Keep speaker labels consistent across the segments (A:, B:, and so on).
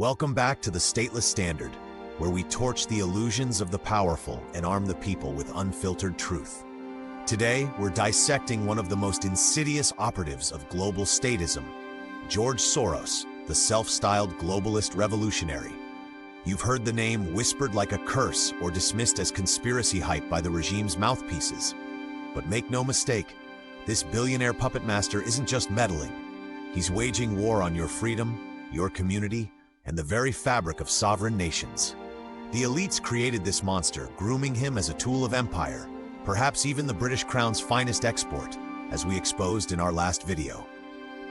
A: Welcome back to the Stateless Standard, where we torch the illusions of the powerful and arm the people with unfiltered truth. Today, we're dissecting one of the most insidious operatives of global statism, George Soros, the self-styled globalist revolutionary. You've heard the name whispered like a curse or dismissed as conspiracy hype by the regime's mouthpieces. But make no mistake, this billionaire puppet master isn't just meddling. He's waging war on your freedom, your community, and the very fabric of sovereign nations. The elites created this monster, grooming him as a tool of empire, perhaps even the British Crown's finest export, as we exposed in our last video.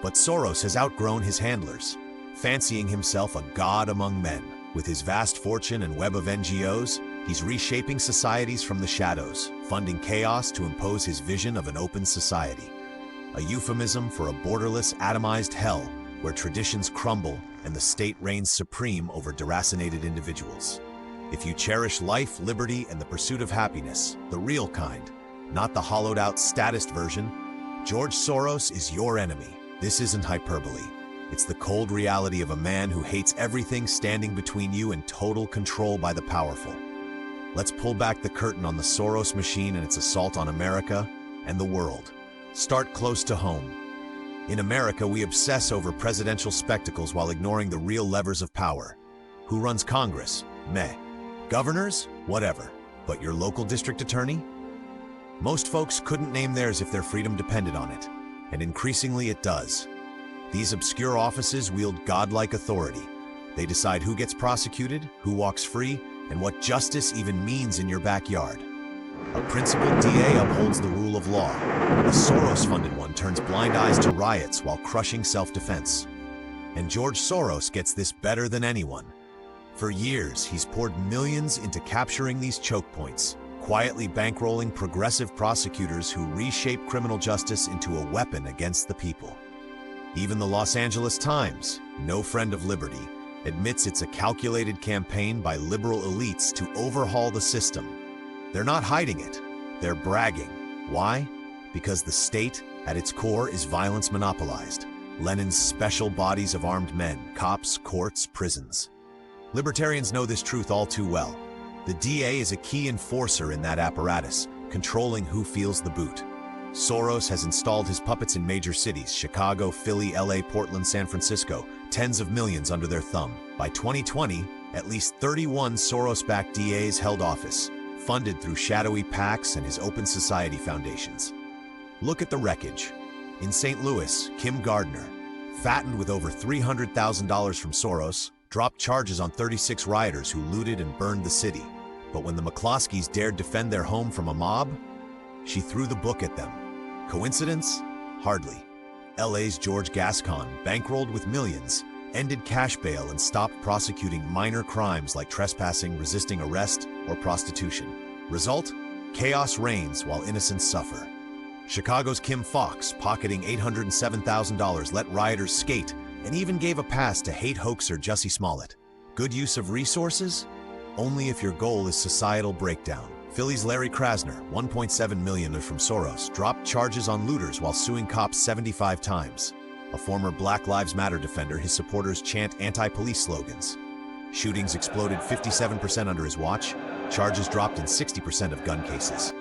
A: But Soros has outgrown his handlers, fancying himself a god among men. With his vast fortune and web of NGOs, he's reshaping societies from the shadows, funding chaos to impose his vision of an open society. A euphemism for a borderless, atomized hell where traditions crumble and the state reigns supreme over deracinated individuals. If you cherish life, liberty, and the pursuit of happiness, the real kind, not the hollowed-out statist version, George Soros is your enemy. This isn't hyperbole. It's the cold reality of a man who hates everything standing between you and total control by the powerful. Let's pull back the curtain on the Soros machine and its assault on America and the world. Start close to home. In America, we obsess over presidential spectacles while ignoring the real levers of power. Who runs Congress? Meh. Governors? Whatever. But your local district attorney? Most folks couldn't name theirs if their freedom depended on it, and increasingly it does. These obscure offices wield godlike authority. They decide who gets prosecuted, who walks free, and what justice even means in your backyard. A principled DA upholds the rule of law. A Soros-funded one turns blind eyes to riots while crushing self-defense. And George Soros gets this better than anyone. For years, he's poured millions into capturing these choke points, quietly bankrolling progressive prosecutors who reshape criminal justice into a weapon against the people. Even the Los Angeles Times, no friend of liberty, admits it's a calculated campaign by liberal elites to overhaul the system. They're not hiding it, they're bragging. Why? Because the state, at its core, is violence monopolized. Lenin's special bodies of armed men, cops, courts, prisons. Libertarians know this truth all too well. The DA is a key enforcer in that apparatus, controlling who feels the boot. Soros has installed his puppets in major cities, Chicago, Philly, LA, Portland, San Francisco, tens of millions under their thumb. By 2020, at least 31 Soros-backed DAs held office, funded through shadowy PACs and his Open Society foundations. Look at the wreckage. In St. Louis, Kim Gardner, fattened with over $300,000 from Soros, dropped charges on 36 rioters who looted and burned the city. But when the McCloskeys dared defend their home from a mob, she threw the book at them. Coincidence? Hardly. LA's George Gascon, bankrolled with millions, ended cash bail and stopped prosecuting minor crimes like trespassing, resisting arrest, or prostitution. Result? Chaos reigns while innocents suffer. Chicago's Kim Foxx, pocketing $807,000, let rioters skate and even gave a pass to hate hoaxer Jussie Smollett. Good use of resources? Only if your goal is societal breakdown. Philly's Larry Krasner, $1.7 million from Soros, dropped charges on looters while suing cops 75 times. A former Black Lives Matter defender, his supporters chant anti-police slogans. Shootings exploded 57% under his watch. Charges dropped in 60% of gun cases.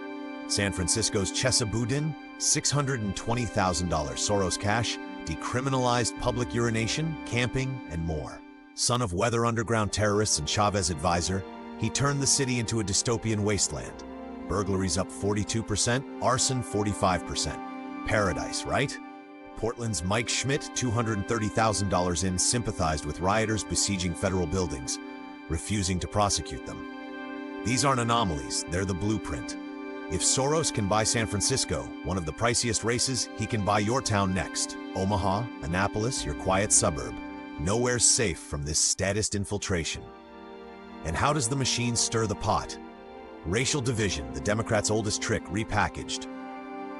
A: San Francisco's Chesa Boudin, $620,000 Soros cash, decriminalized public urination, camping, and more. Son of weather underground terrorists and Chavez advisor, he turned the city into a dystopian wasteland. Burglaries up 42%, arson 45%. Paradise, right? Portland's Mike Schmidt, $230,000 in, sympathized with rioters besieging federal buildings, refusing to prosecute them. These aren't anomalies, they're the blueprint. If Soros can buy San Francisco, one of the priciest races, he can buy your town next. Omaha, Annapolis, your quiet suburb. Nowhere's safe from this statist infiltration. And how does the machine stir the pot? Racial division, the Democrats' oldest trick, repackaged.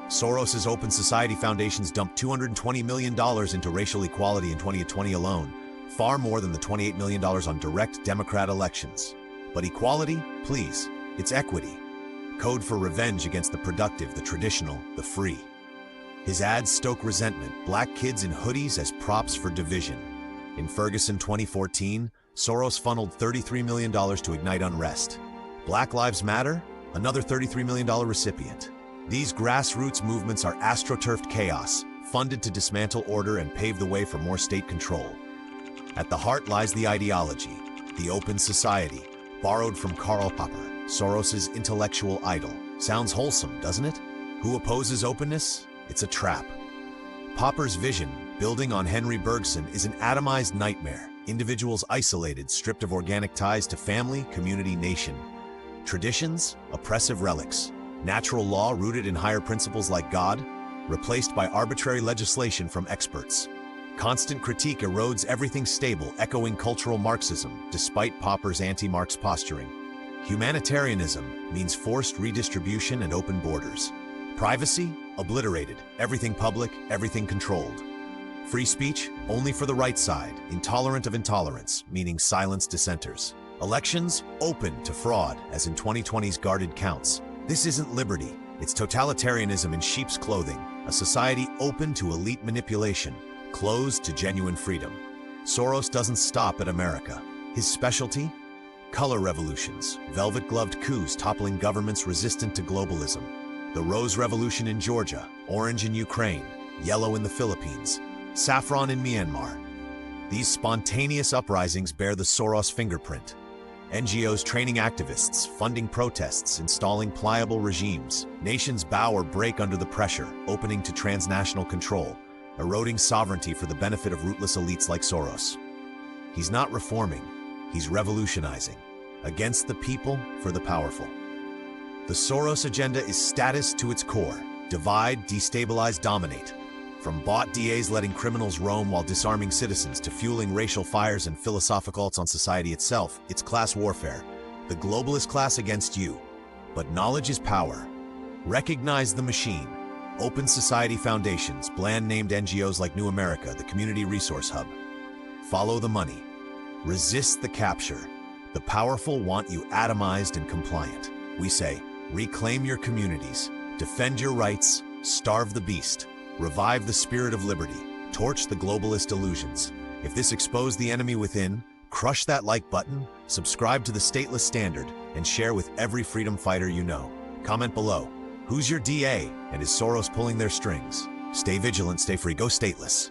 A: Soros's Open Society foundations dumped $220 million into racial equality in 2020 alone, far more than the $28 million on direct Democrat elections. But equality? Please, it's equity. Code for revenge against the productive, the traditional, the free. His ads stoke resentment, black kids in hoodies as props for division. In Ferguson 2014, Soros funneled $33 million to ignite unrest. Black Lives Matter? Another $33 million recipient. These grassroots movements are astroturfed chaos, funded to dismantle order and pave the way for more state control. At the heart lies the ideology, the open society, borrowed from Karl Popper, Soros's intellectual idol. Sounds wholesome, doesn't it? Who opposes openness? It's a trap. Popper's vision, building on Henry Bergson, is an atomized nightmare. Individuals isolated, stripped of organic ties to family, community, nation. Traditions, oppressive relics. Natural law rooted in higher principles like God, replaced by arbitrary legislation from experts. Constant critique erodes everything stable, echoing cultural Marxism, despite Popper's anti-Marx posturing. Humanitarianism means forced redistribution and open borders. Privacy? Obliterated. Everything public, everything controlled. Free speech? Only for the right side, intolerant of intolerance, meaning silenced dissenters. Elections? Open to fraud, as in 2020's guarded counts. This isn't liberty, it's totalitarianism in sheep's clothing, a society open to elite manipulation, closed to genuine freedom. Soros doesn't stop at America. His specialty? Color revolutions, velvet-gloved coups toppling governments resistant to globalism. The Rose Revolution in Georgia, orange in Ukraine, yellow in the Philippines, saffron in Myanmar. These spontaneous uprisings bear the Soros fingerprint. NGOs training activists, funding protests, installing pliable regimes. Nations bow or break under the pressure, opening to transnational control, eroding sovereignty for the benefit of rootless elites like Soros. He's not reforming, he's revolutionizing. Against the people, for the powerful. The Soros agenda is status to its core. Divide, destabilize, dominate. From bought DAs letting criminals roam while disarming citizens to fueling racial fires and philosophical assaults on society itself, it's class warfare. The globalist class against you. But knowledge is power. Recognize the machine. Open society foundations, bland-named NGOs like New America, the Community Resource Hub. Follow the money. Resist the capture. The powerful want you atomized and compliant. We say, reclaim your communities, defend your rights, starve the beast, revive the spirit of liberty, torch the globalist illusions. If this exposed the enemy within, crush that like button, subscribe to the Stateless Standard, and share with every freedom fighter you know. Comment below. Who's your DA, and is Soros pulling their strings? Stay vigilant, stay free, go stateless.